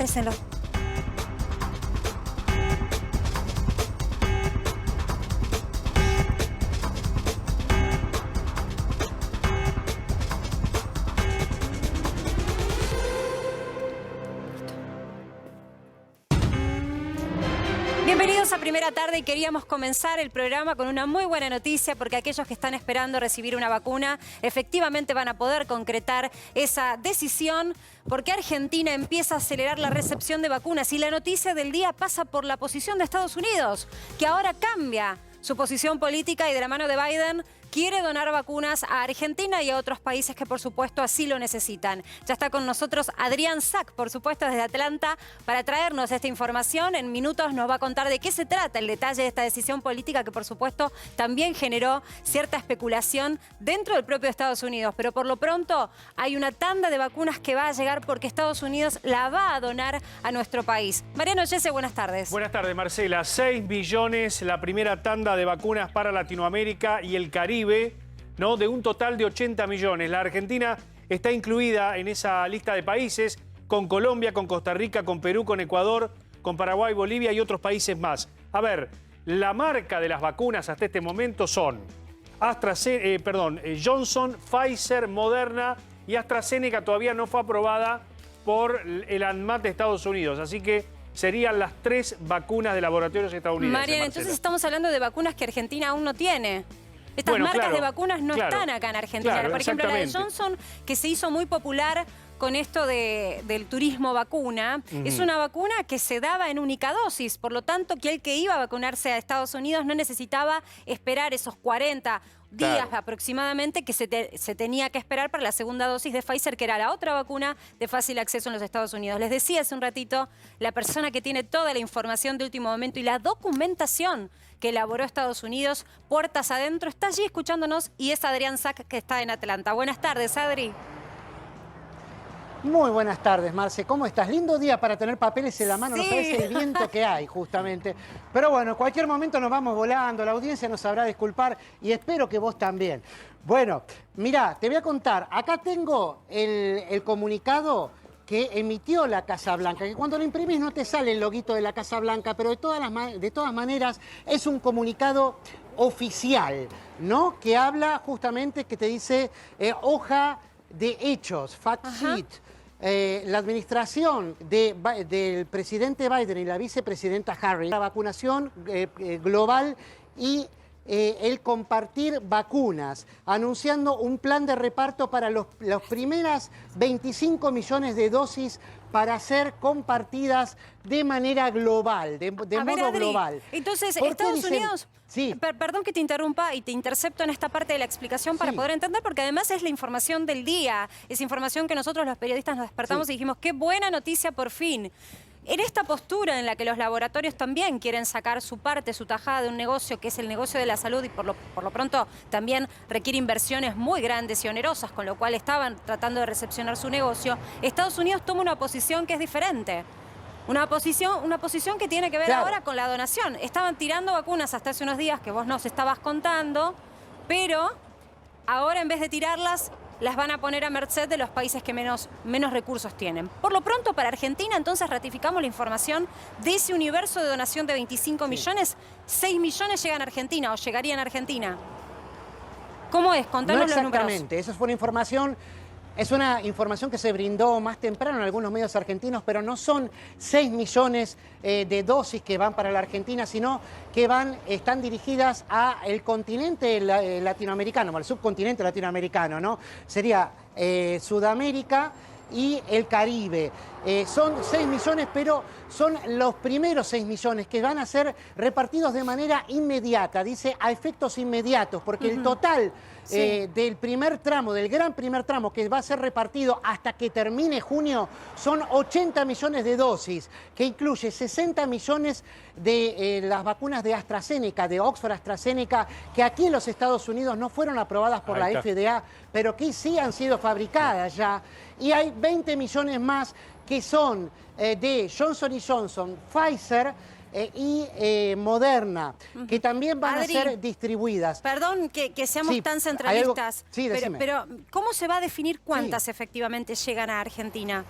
aparecen los... Bienvenidos a Primera Tarde y queríamos comenzar el programa con una muy buena noticia porque aquellos que están esperando recibir una vacuna efectivamente van a poder concretar esa decisión porque Argentina empieza a acelerar la recepción de vacunas y la noticia del día pasa por la posición de Estados Unidos, que ahora cambia su posición política y de la mano de Biden quiere donar vacunas a Argentina y a otros países que, por supuesto, así lo necesitan. Ya está con nosotros Adrián Sack, por supuesto, desde Atlanta, para traernos esta información. En minutos nos va a contar de qué se trata el detalle de esta decisión política que, por supuesto, también generó cierta especulación dentro del propio Estados Unidos. Pero por lo pronto hay una tanda de vacunas que va a llegar porque Estados Unidos la va a donar a nuestro país. Mariano Yese, buenas tardes. Buenas tardes, Marcela. 6 millones, la primera tanda de vacunas para Latinoamérica y el Caribe, ¿no? De un total de 80 millones. La Argentina está incluida en esa lista de países, con Colombia, con Costa Rica, con Perú, con Ecuador, con Paraguay, Bolivia y otros países más. A ver, la marca de las vacunas hasta este momento son Johnson, Pfizer, Moderna y AstraZeneca todavía no fue aprobada por el ANMAT de Estados Unidos. Así que serían las 3 vacunas de laboratorios estadounidenses. Mariano, entonces estamos hablando de vacunas que Argentina aún no tiene. Estas marcas de vacunas no están acá en Argentina. Por ejemplo, la de Johnson, que se hizo muy popular con esto del turismo vacuna, es una vacuna que se daba en única dosis. Por lo tanto, que el que iba a vacunarse a Estados Unidos no necesitaba esperar esos 40 días aproximadamente que se tenía que esperar para la segunda dosis de Pfizer, que era la otra vacuna de fácil acceso en los Estados Unidos. Les decía hace un ratito, la persona que tiene toda la información de último momento y la documentación que elaboró Estados Unidos, puertas adentro, está allí escuchándonos y es Adrián Sack, que está en Atlanta. Buenas tardes, Adri. Muy buenas tardes, Marce. ¿Cómo estás? Lindo día para tener papeles en la mano, no sabes el viento que hay, justamente. Pero bueno, en cualquier momento nos vamos volando, la audiencia nos sabrá disculpar y espero que vos también. Bueno, mirá, te voy a contar, acá tengo el comunicado que emitió la Casa Blanca, que cuando lo imprimís no te sale el loguito de la Casa Blanca, pero de todas maneras es un comunicado oficial, ¿no? Que habla justamente, que te dice hoja de hechos, fact sheet. La administración del presidente Biden y la vicepresidenta Harris, la vacunación global y el compartir vacunas, anunciando un plan de reparto para los primeras 25 millones de dosis para ser compartidas de manera global, de modo Adri, global. Entonces, Estados Unidos... Sí. Perdón que te interrumpa y te intercepto en esta parte de la explicación para poder entender, porque además es la información del día, es información que nosotros los periodistas nos despertamos y dijimos, qué buena noticia por fin. En esta postura en la que los laboratorios también quieren sacar su parte, su tajada de un negocio que es el negocio de la salud y por lo pronto también requiere inversiones muy grandes y onerosas, con lo cual estaban tratando de recepcionar su negocio, Estados Unidos toma una posición que es diferente. Una posición que tiene que ver ahora con la donación. Estaban tirando vacunas hasta hace unos días que vos nos estabas contando, pero ahora en vez de tirarlas, las van a poner a merced de los países que menos recursos tienen. Por lo pronto, para Argentina, entonces ratificamos la información de ese universo de donación de 25 millones, 6 millones llegan a Argentina o llegarían a Argentina. ¿Cómo es? Contanos los números. Exactamente, esa fue una información. Es una información que se brindó más temprano en algunos medios argentinos, pero no son 6 millones de dosis que van para la Argentina, sino que están dirigidas al continente latinoamericano, al subcontinente latinoamericano, ¿no? Sería Sudamérica y el Caribe. Son 6 millones, pero son los primeros 6 millones que van a ser repartidos de manera inmediata, dice a efectos inmediatos, porque el total del primer tramo, del gran primer tramo que va a ser repartido hasta que termine junio, son 80 millones de dosis, que incluye 60 millones de las vacunas de AstraZeneca, de Oxford AstraZeneca, que aquí en los Estados Unidos no fueron aprobadas por la FDA, pero que sí han sido fabricadas ya. Y hay 20 millones más que son de Johnson & Johnson, Pfizer y Moderna, que también van a ser distribuidas. Perdón que seamos tan centralistas, pero ¿cómo se va a definir cuántas efectivamente llegan a Argentina?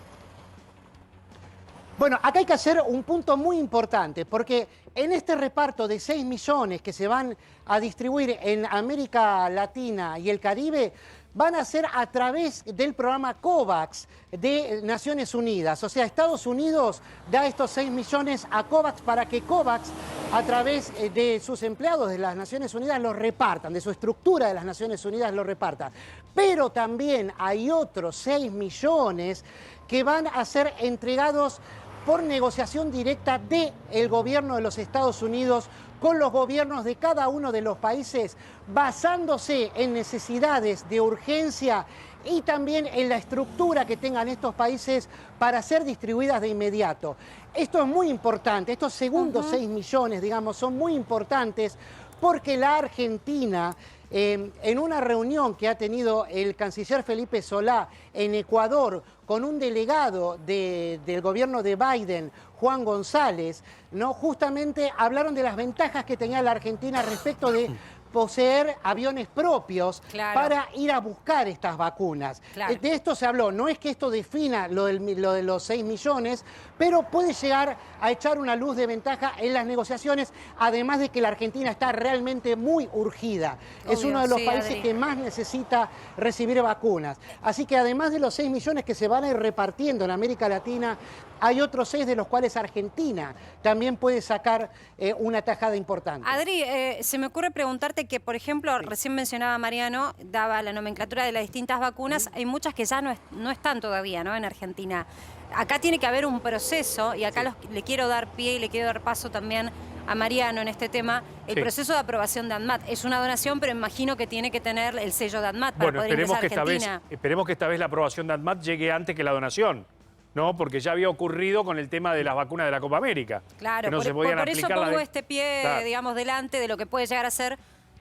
Bueno, acá hay que hacer un punto muy importante, porque en este reparto de 6 millones que se van a distribuir en América Latina y el Caribe, van a ser a través del programa COVAX de Naciones Unidas. O sea, Estados Unidos da estos 6 millones a COVAX para que COVAX, a través de sus empleados de las Naciones Unidas, los repartan, de su estructura de las Naciones Unidas los repartan. Pero también hay otros 6 millones que van a ser entregados por negociación directa del gobierno de los Estados Unidos con los gobiernos de cada uno de los países, basándose en necesidades de urgencia y también en la estructura que tengan estos países para ser distribuidas de inmediato. Esto es muy importante, estos segundos 6 millones, digamos, son muy importantes porque la Argentina, en una reunión que ha tenido el canciller Felipe Solá en Ecuador con un delegado del gobierno de Biden, Juan González, ¿no? Justamente hablaron de las ventajas que tenía la Argentina respecto de poseer aviones propios para ir a buscar estas vacunas. De esto se habló, no es que esto defina lo de los 6 millones, pero puede llegar a echar una luz de ventaja en las negociaciones, además de que la Argentina está realmente muy urgida. Es uno de los países que más necesita recibir vacunas. Así que además de los 6 millones que se van a ir repartiendo en América Latina, hay otros 6 de los cuales Argentina también puede sacar una tajada importante. Adri, se me ocurre preguntarte que, por ejemplo, recién mencionaba Mariano, daba la nomenclatura de las distintas vacunas, hay muchas que ya no están todavía, ¿no?, en Argentina. Acá tiene que haber un proceso, y acá le quiero dar pie y le quiero dar paso también a Mariano en este tema, el proceso de aprobación de ANMAT. Es una donación, pero imagino que tiene que tener el sello de ANMAT para poder ingresar a Argentina. Esperemos que esta vez la aprobación de ANMAT llegue antes que la donación, ¿no? Porque ya había ocurrido con el tema de las vacunas de la Copa América. Claro, no por eso pongo este pie, digamos, delante de lo que puede llegar a ser,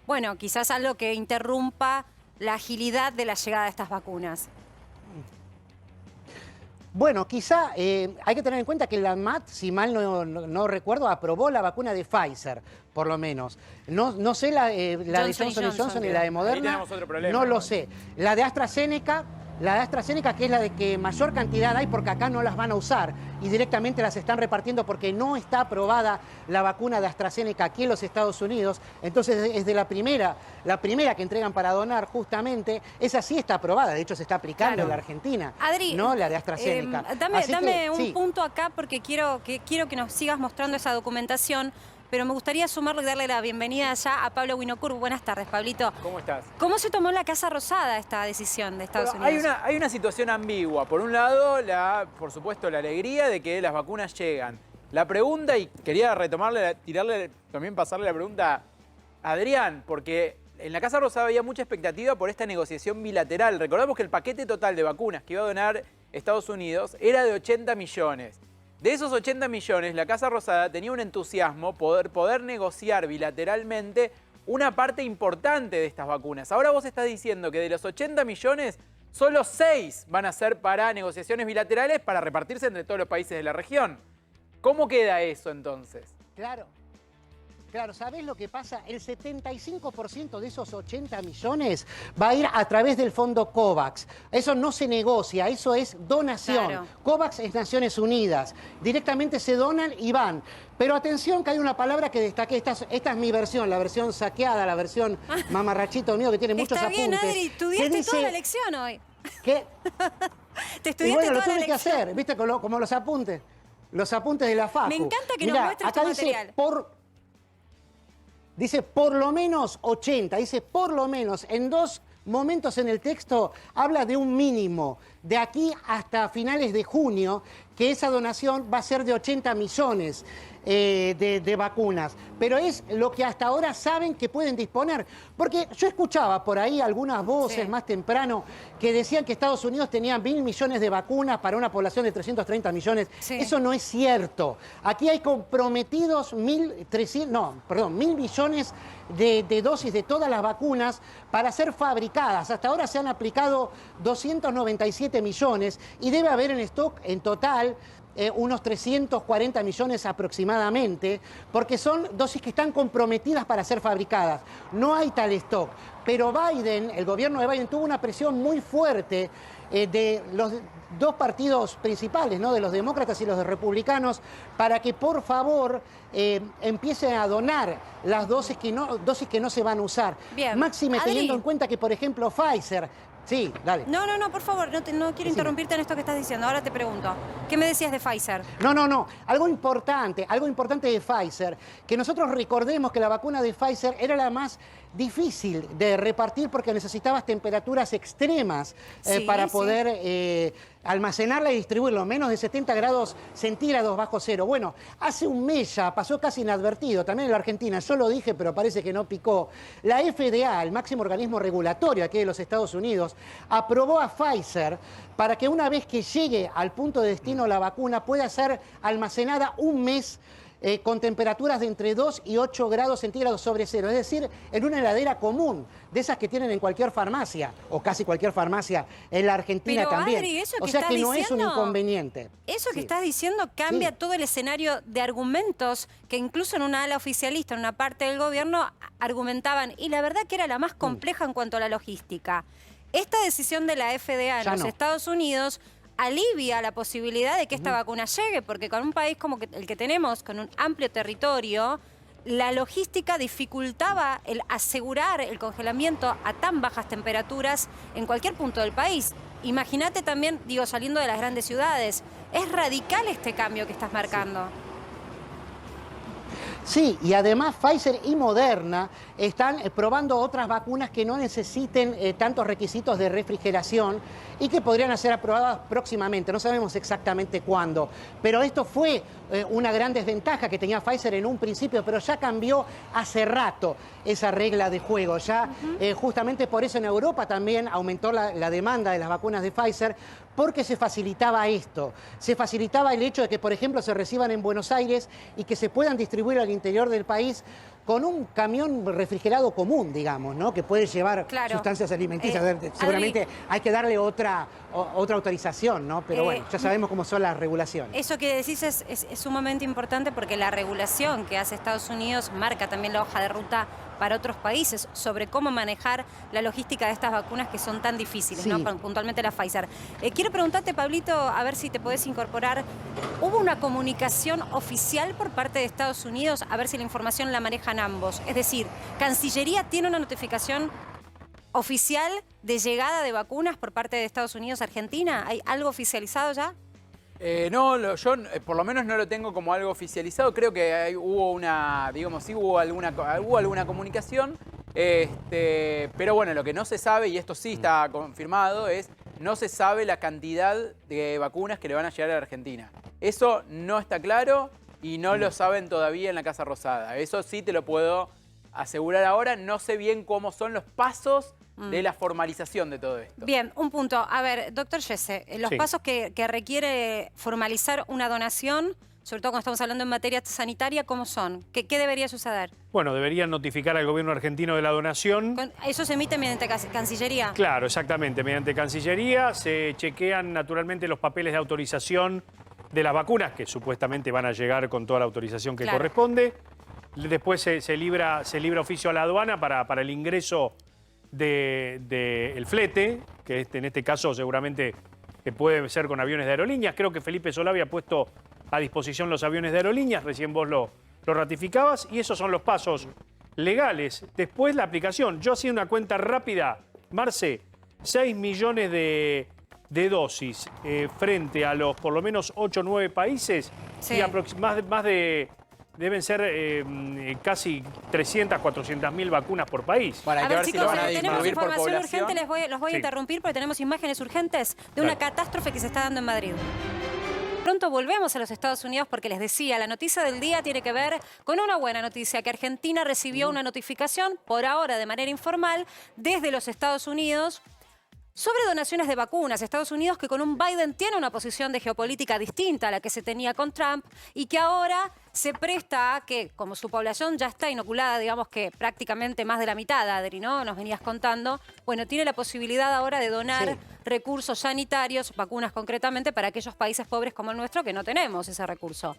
bueno, quizás algo que interrumpa la agilidad de la llegada de estas vacunas. Bueno, quizá hay que tener en cuenta que la ANMAT, si mal no recuerdo, aprobó la vacuna de Pfizer, por lo menos. No sé la de Johnson & Johnson y la de Moderna, otro problema, no lo sé. La de AstraZeneca, que es la de que mayor cantidad hay porque acá no las van a usar y directamente las están repartiendo porque no está aprobada la vacuna de AstraZeneca aquí en los Estados Unidos. Entonces es de la primera que entregan para donar justamente. Esa sí está aprobada, de hecho se está aplicando en la Argentina. Adri, no la de AstraZeneca. Dame un punto acá porque quiero que nos sigas mostrando esa documentación. Pero me gustaría sumarlo y darle la bienvenida ya a Pablo Winocurvo. Buenas tardes, Pablito. ¿Cómo estás? ¿Cómo se tomó en la Casa Rosada esta decisión de Estados Unidos? Hay una situación ambigua. Por un lado, por supuesto, la alegría de que las vacunas llegan. La pregunta, y quería retomarle, pasarle la pregunta a Adrián, porque en la Casa Rosada había mucha expectativa por esta negociación bilateral. Recordamos que el paquete total de vacunas que iba a donar Estados Unidos era de 80 millones. De esos 80 millones, la Casa Rosada tenía un entusiasmo poder negociar bilateralmente una parte importante de estas vacunas. Ahora vos estás diciendo que de los 80 millones, solo 6 van a ser para negociaciones bilaterales para repartirse entre todos los países de la región. ¿Cómo queda eso entonces? Claro, ¿sabés lo que pasa? El 75% de esos 80 millones va a ir a través del fondo COVAX. Eso no se negocia, eso es donación. Claro. COVAX es Naciones Unidas. Directamente se donan y van. Pero atención que hay una palabra que destaqué. Esta es mi versión, la versión saqueada, la versión mamarrachito mío que tiene muchos apuntes. Está bien, Adri, estudiaste toda la lección hoy. ¿Qué? Te estudiaste lo toda la tuve que lección. hacer, ¿viste? Como los apuntes. Los apuntes de la facu. Me encanta que nos muestres tu material. Dice por lo menos 80, dice por lo menos. En 2 momentos en el texto habla de un mínimo, de aquí hasta finales de junio, que esa donación va a ser de 80 millones de vacunas. Pero es lo que hasta ahora saben que pueden disponer. Porque yo escuchaba por ahí algunas voces más temprano que decían que Estados Unidos tenía 1.000 millones de vacunas para una población de 330 millones. Eso no es cierto. Aquí hay comprometidos 1.000 millones de dosis de todas las vacunas para ser fabricadas. Hasta ahora se han aplicado 297 millones y debe haber en stock en total unos 340 millones aproximadamente, porque son dosis que están comprometidas para ser fabricadas. No hay tal stock. Pero el gobierno de Biden tuvo una presión muy fuerte de dos partidos principales, ¿no? De los demócratas y los de republicanos, para que por favor empiecen a donar las dosis que no se van a usar. Bien. Máxime Adri. teniendo en cuenta que, por ejemplo, Pfizer... Sí, dale. No, por favor, no quiero interrumpirte en esto que estás diciendo. Ahora te pregunto, ¿qué me decías de Pfizer? No. Algo importante de Pfizer, que nosotros recordemos que la vacuna de Pfizer era la más difícil de repartir porque necesitabas temperaturas extremas para poder almacenarla y distribuirlo, menos de 70 grados centígrados bajo cero. Bueno, hace un mes ya pasó casi inadvertido, también en la Argentina, yo lo dije, pero parece que no picó. La FDA, el máximo organismo regulatorio aquí de los Estados Unidos, aprobó a Pfizer para que una vez que llegue al punto de destino la vacuna pueda ser almacenada un mes con temperaturas de entre 2 y 8 grados centígrados sobre cero, es decir, en una heladera común, de esas que tienen en cualquier farmacia, o casi cualquier farmacia en la Argentina. Pero, también. Adri, eso que o sea estás que no es un diciendo, inconveniente. Eso que Sí. estás diciendo cambia Sí. todo el escenario de argumentos que incluso en una ala oficialista, en una parte del gobierno, argumentaban, y la verdad que era la más compleja en cuanto a la logística. Esta decisión de la FDA en Ya los no. Estados Unidos alivia la posibilidad de que esta vacuna llegue, porque con un país como el que tenemos, con un amplio territorio, la logística dificultaba el asegurar el congelamiento a tan bajas temperaturas en cualquier punto del país. Imagínate también, digo, saliendo de las grandes ciudades. Es radical este cambio que estás marcando. Sí, y además Pfizer y Moderna están probando otras vacunas que no necesiten tantos requisitos de refrigeración y que podrían ser aprobadas próximamente. No sabemos exactamente cuándo, pero esto fue una gran desventaja que tenía Pfizer en un principio, pero ya cambió hace rato esa regla de juego. Ya justamente por eso en Europa también aumentó la demanda de las vacunas de Pfizer, porque se facilitaba esto. Se facilitaba el hecho de que, por ejemplo, se reciban en Buenos Aires y que se puedan distribuir al interior del país con un camión refrigerado común, digamos, ¿no? Que puede llevar sustancias alimenticias. Seguramente Adri, hay que darle otra autorización, ¿no? Pero bueno, ya sabemos cómo son las regulaciones. Eso que decís es sumamente importante porque la regulación que hace Estados Unidos marca también la hoja de ruta para otros países sobre cómo manejar la logística de estas vacunas que son tan difíciles, Sí. ¿no? Puntualmente la Pfizer. Quiero preguntarte, Pablito, a ver si te podés incorporar. ¿Hubo una comunicación oficial por parte de Estados Unidos? A ver si la información la manejan ambos. Es decir, ¿Cancillería tiene una notificación oficial de llegada de vacunas por parte de Estados Unidos a Argentina? ¿Hay algo oficializado ya? No, yo por lo menos no lo tengo como algo oficializado. Creo que hubo una, digamos, sí hubo alguna comunicación. Pero bueno, lo que no se sabe, y esto sí está confirmado, no se sabe la cantidad de vacunas que le van a llegar a la Argentina. Eso no está claro y no lo saben todavía en la Casa Rosada. Eso sí te lo puedo asegurar ahora. No sé bien cómo son los pasos de la formalización de todo esto. Bien, un punto. A ver, doctor Gese, los Sí. pasos que requiere formalizar una donación, sobre todo cuando estamos hablando en materia sanitaria, ¿cómo son? ¿Qué debería suceder? Bueno, deberían notificar al gobierno argentino de la donación. ¿Eso se emite mediante Cancillería? Claro, exactamente. Mediante Cancillería se chequean naturalmente los papeles de autorización de las vacunas, que supuestamente van a llegar con toda la autorización que Claro. corresponde. Después se libra oficio a la aduana para el ingreso del flete, que en este caso seguramente que puede ser con aviones de aerolíneas. Creo que Felipe Solá había puesto a disposición los aviones de aerolíneas, recién vos lo ratificabas, y esos son los pasos legales. Después la aplicación. Yo hacía una cuenta rápida, Marce, 6 millones de dosis frente a los por lo menos 8 o 9 países, Sí. y más de deben ser casi 300, 400.000 vacunas por país. Bueno, hay A que ver, ver si chicos, lo van a tenemos distribuir por información población. urgente, los voy a Sí. interrumpir porque tenemos imágenes urgentes de una Claro. catástrofe que se está dando en Madrid. Pronto volvemos a los Estados Unidos porque les decía, la noticia del día tiene que ver con una buena noticia, que Argentina recibió una notificación, por ahora de manera informal, desde los Estados Unidos, sobre donaciones de vacunas. Estados Unidos que con un Biden tiene una posición de geopolítica distinta a la que se tenía con Trump y que ahora se presta a que, como su población ya está inoculada, digamos que prácticamente más de la mitad, Adri, ¿no? Nos venías contando. Bueno, tiene la posibilidad ahora de donar Sí. recursos sanitarios, vacunas concretamente, para aquellos países pobres como el nuestro que no tenemos ese recurso.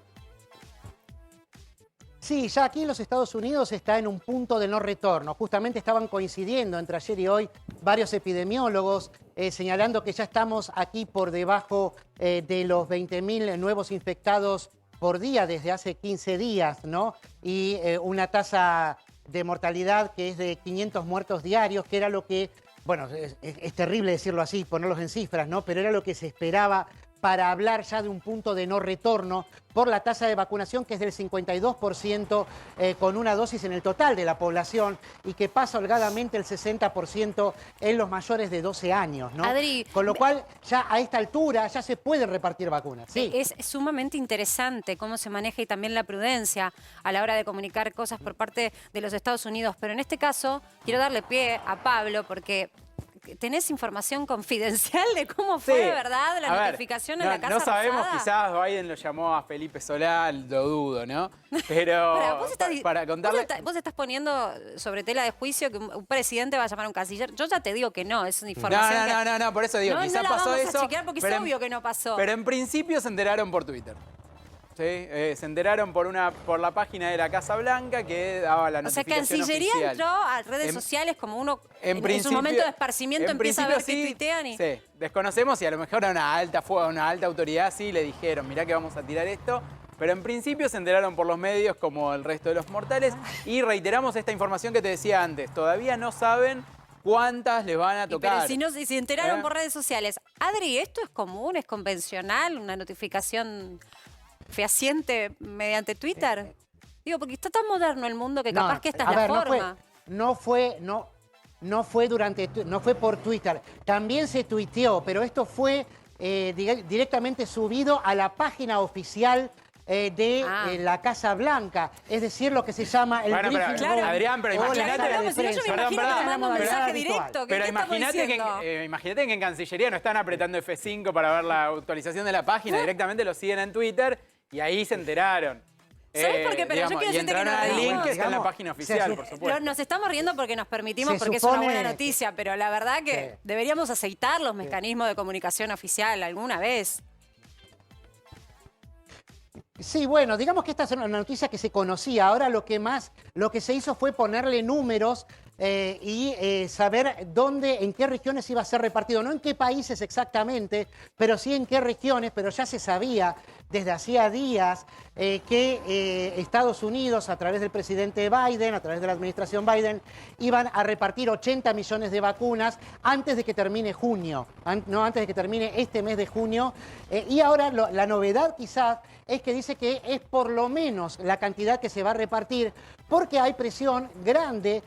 Sí, ya aquí en los Estados Unidos está en un punto de no retorno. Justamente estaban coincidiendo entre ayer y hoy varios epidemiólogos señalando que ya estamos aquí por debajo de los 20.000 nuevos infectados por día desde hace 15 días, ¿no? Y una tasa de mortalidad que es de 500 muertos diarios, que era lo que, bueno, es terrible decirlo así, ponerlos en cifras, ¿no? Pero era lo que se esperaba para hablar ya de un punto de no retorno por la tasa de vacunación que es del 52% con una dosis en el total de la población y que pasa holgadamente el 60% en los mayores de 12 años, ¿no? Adri, con lo cual ya a esta altura ya se pueden repartir vacunas. Sí. Es sumamente interesante cómo se maneja y también la prudencia a la hora de comunicar cosas por parte de los Estados Unidos. Pero en este caso quiero darle pie a Pablo porque ¿tenés información confidencial de cómo fue de verdad la notificación en la Casa No sabemos, Rosada? quizás Biden lo llamó a Felipe Solá, lo dudo, ¿no? Pero para contarle... Vos estás poniendo sobre tela de juicio que un presidente va a llamar a un canciller. Yo ya te digo que no, es una información No, por eso digo, quizás no pasó la vamos eso. a chequear porque es obvio que no pasó. Pero en principio se enteraron por Twitter. ¿Sí? Se enteraron por la página de la Casa Blanca que daba la notificación Cancillería oficial. entró a redes sociales como uno en su momento de esparcimiento en empieza a ver principio qué tuitean y... Sí, desconocemos y a lo mejor a una alta autoridad sí le dijeron, mirá que vamos a tirar esto. Pero en principio se enteraron por los medios como el resto de los mortales. Y reiteramos esta información que te decía antes. Todavía no saben cuántas les van a tocar. Pero si se enteraron por redes sociales. Adri, ¿esto es común, es convencional, una notificación fehaciente mediante Twitter? Digo, porque está tan moderno el mundo que capaz que esta es la forma. No fue por Twitter. También se tuiteó, pero esto fue directamente subido a la página oficial de la Casa Blanca, es decir, lo que se llama el briefing room. Adrián, pero imagínate... Pero imagínate que en Cancillería no están apretando F5 para ver la actualización de la página, directamente lo siguen en Twitter y ahí se enteraron. ¿Sabes por qué? Pero yo quiero y decirte que entraron nos al link reímos. que está en la página oficial, por supuesto. Nos estamos riendo porque nos permitimos, Se porque es una supone buena noticia, pero la verdad que Sí. deberíamos aceitar los mecanismos de comunicación oficial alguna vez. Sí, bueno, digamos que esta es una noticia que se conocía. Ahora lo que se hizo fue ponerle números y saber dónde, en qué regiones iba a ser repartido. No en qué países exactamente, pero sí en qué regiones, pero ya se sabía desde hacía días que Estados Unidos, a través del presidente Biden, a través de la administración Biden, iban a repartir 80 millones de vacunas antes de que termine junio, antes de que termine este mes de junio. Y ahora la novedad quizás es que dice que es por lo menos la cantidad que se va a repartir porque hay presión grande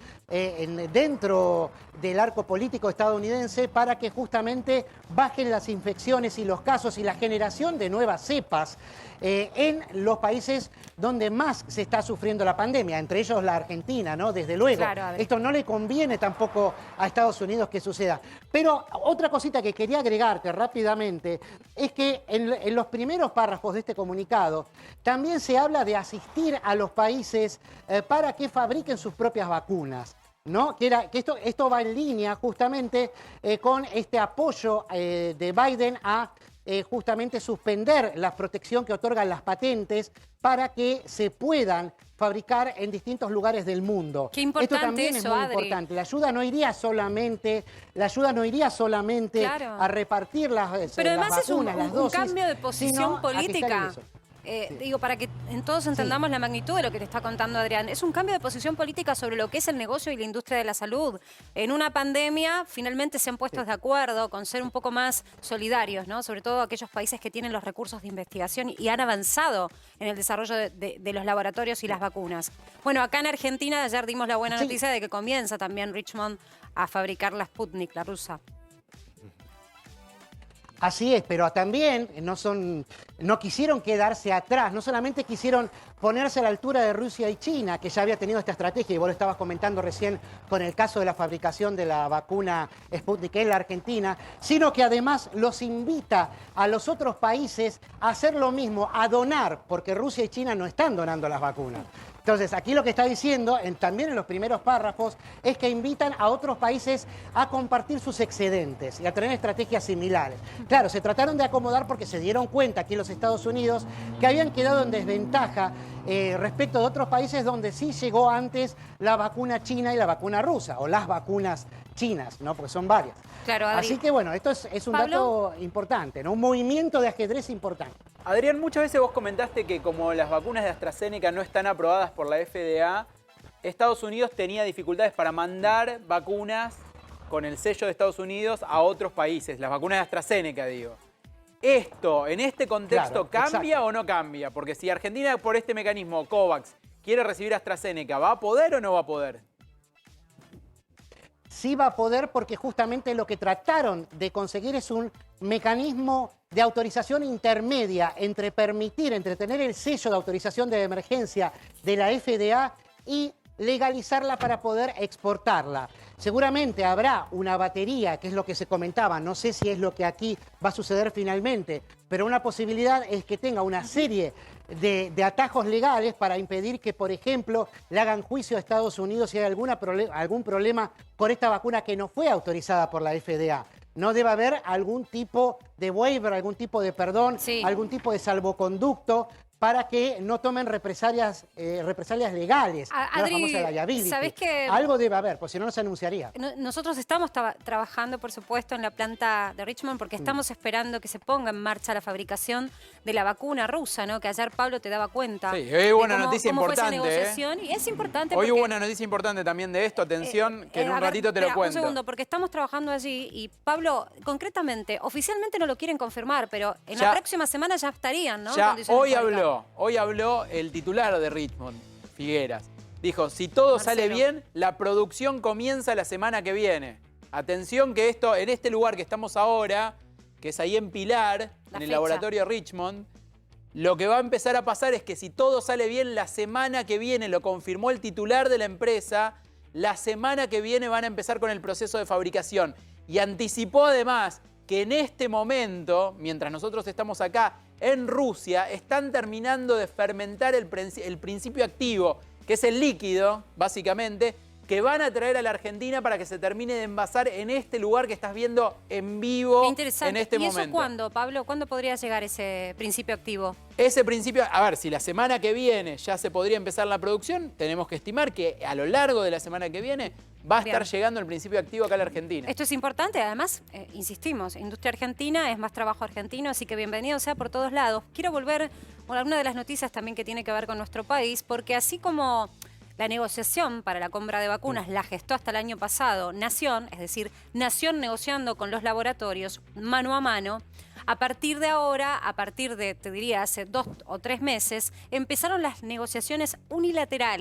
dentro del arco político estadounidense para que justamente bajen las infecciones y los casos y la generación de nuevas cepas en los países donde más se está sufriendo la pandemia, entre ellos la Argentina, ¿no? Desde luego. Claro, esto no le conviene tampoco a Estados Unidos que suceda. Pero otra cosita que quería agregarte rápidamente es que en los primeros párrafos de este comunicado también se habla de asistir a los países para que fabriquen sus propias vacunas, ¿no? Que esto va en línea justamente con este apoyo de Biden a justamente suspender la protección que otorgan las patentes para que se puedan fabricar en distintos lugares del mundo. Qué importante esto también eso, es muy Adri. importante. La ayuda no iría solamente Claro. a repartir las Pero además las vacunas, es las un dosis, cambio de sino posición a que estén en política. eso. Digo, para que todos entendamos la magnitud de lo que te está contando Adrián. Es un cambio de posición política sobre lo que es el negocio y la industria de la salud. En una pandemia, finalmente se han puesto de acuerdo con ser un poco más solidarios, ¿no? Sobre todo aquellos países que tienen los recursos de investigación y han avanzado en el desarrollo de los laboratorios y las vacunas. Bueno, acá en Argentina ayer dimos la buena noticia de que comienza también Richmond a fabricar la Sputnik, la rusa. Así es, pero también no quisieron quedarse atrás, no solamente quisieron ponerse a la altura de Rusia y China, que ya había tenido esta estrategia, y vos lo estabas comentando recién con el caso de la fabricación de la vacuna Sputnik en la Argentina, sino que además los invita a los otros países a hacer lo mismo, a donar, porque Rusia y China no están donando las vacunas. Entonces, aquí lo que está diciendo, también en los primeros párrafos, es que invitan a otros países a compartir sus excedentes y a tener estrategias similares. Claro, se trataron de acomodar porque se dieron cuenta aquí en los Estados Unidos que habían quedado en desventaja respecto de otros países donde sí llegó antes la vacuna china y la vacuna rusa, o las vacunas chinas, ¿no? Porque son varias. Claro, Adri. Así que bueno, esto es un Pablo, dato importante, ¿no? Un movimiento de ajedrez importante. Adrián, muchas veces vos comentaste que como las vacunas de AstraZeneca no están aprobadas por la FDA, Estados Unidos tenía dificultades para mandar vacunas con el sello de Estados Unidos a otros países, las vacunas de AstraZeneca, digo. ¿Esto, en este contexto, Claro, cambia exacto. o no cambia? Porque si Argentina, por este mecanismo COVAX, quiere recibir AstraZeneca, ¿va a poder o no va a poder? Sí va a poder porque justamente lo que trataron de conseguir es un mecanismo de autorización intermedia entre tener el sello de autorización de emergencia de la FDA y legalizarla para poder exportarla. Seguramente habrá una batería, que es lo que se comentaba, no sé si es lo que aquí va a suceder finalmente, pero una posibilidad es que tenga una serie de atajos legales para impedir que, por ejemplo, le hagan juicio a Estados Unidos si hay algún problema con esta vacuna que no fue autorizada por la FDA. No debe haber algún tipo de waiver, algún tipo de perdón, Sí. algún tipo de salvoconducto para que no tomen represalias legales, A- la Adri, famosa liability. ¿sabés que Algo debe haber, pues si no, no se anunciaría. Nosotros estamos trabajando, por supuesto, en la planta de Richmond porque estamos esperando que se ponga en marcha la fabricación de la vacuna rusa, ¿no? Que ayer Pablo te daba cuenta. Sí, hoy hubo una de noticia cómo fue esa importante, ¿eh? negociación. Y es importante Hoy porque, hubo una noticia importante también de esto, atención, que en a un ver, ratito te lo espera, cuento. Un segundo, porque estamos trabajando allí y Pablo, concretamente, oficialmente no lo quieren confirmar, pero en Ya- la próxima semana ya estarían, ¿no? En Ya condiciones de fabricar. hoy habló el titular de Richmond, Figueras. Dijo, si todo sale Marcelo. bien, la producción comienza la semana que viene. Atención que esto, en este lugar que estamos ahora, que es ahí en Pilar, en el fecha. laboratorio Richmond, lo que va a empezar a pasar es que si todo sale bien la semana que viene, lo confirmó el titular de la empresa, la semana que viene van a empezar con el proceso de fabricación. Y anticipó además que en este momento, mientras nosotros estamos acá en Rusia, están terminando de fermentar el principio activo, que es el líquido, básicamente, que van a traer a la Argentina para que se termine de envasar en este lugar que estás viendo en vivo Qué interesante. en este ¿Y momento. eso cuándo, Pablo? ¿Cuándo podría llegar ese principio activo? Ese principio, a ver, si la semana que viene ya se podría empezar la producción, tenemos que estimar que a lo largo de la semana que viene va a Bien. estar llegando el principio activo acá a la Argentina. Esto es importante, además, insistimos, industria argentina es más trabajo argentino, así que bienvenido sea por todos lados. Quiero volver a una de las noticias también que tiene que ver con nuestro país, porque así como la negociación para la compra de vacunas la gestó hasta el año pasado Nación, es decir, Nación negociando con los laboratorios mano a mano, a partir de ahora, a partir de, te diría, hace 2 o 3 meses, empezaron las negociaciones unilaterales.